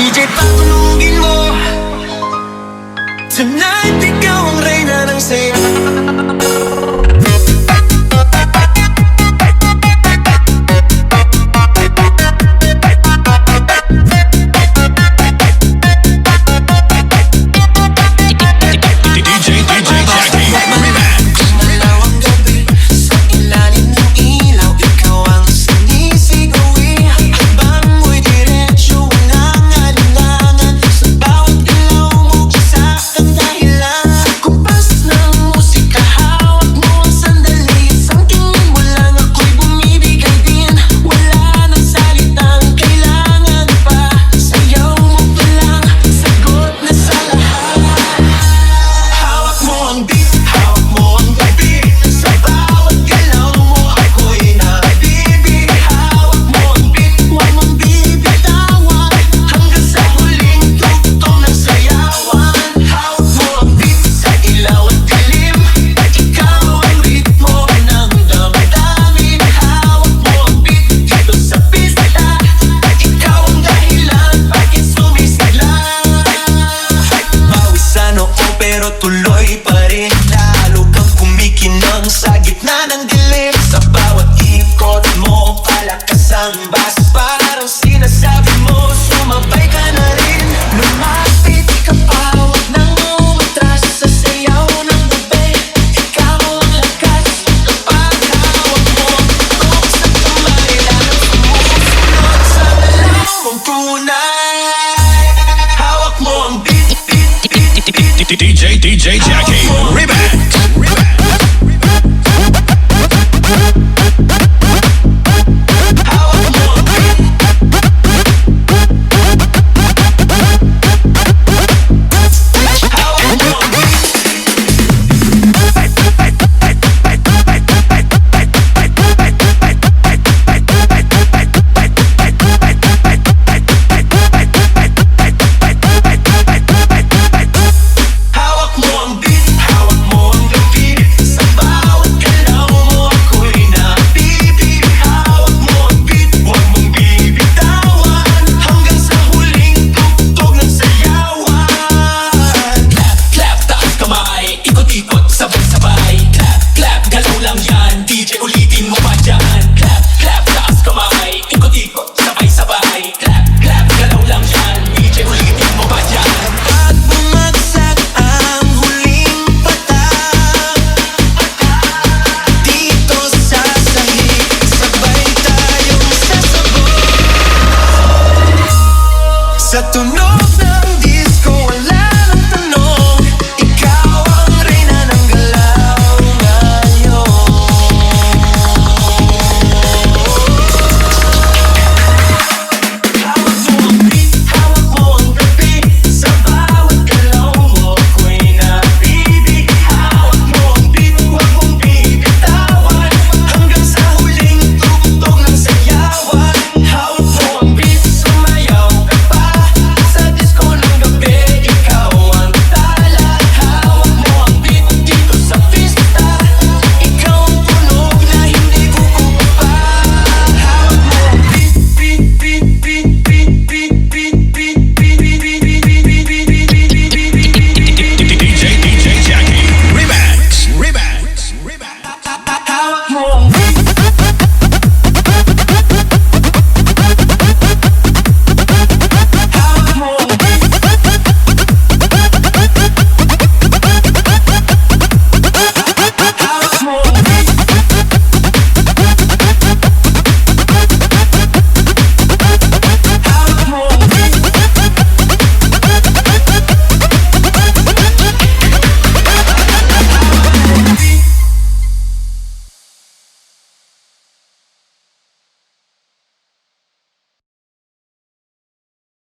DJ patulugin mo. Tonight ikaw ang reyna ng saya. Pero tuloy pa rin, lalo kang kumikinang sa gitna ng dilim. Sa bawat ikot mo, palakas ang bas. Parang sinasabi mo, sumabay ka na rin. Lumapit ka pa, huwag nang umatras. Sa sayaw ng gabi, ikaw ang lakas. Kapag hawak mo ako sa kamay, lalong sumusunod sa galaw mong tunay. Hawak mo ang beat. DJ Jackie Remix. Sa tunog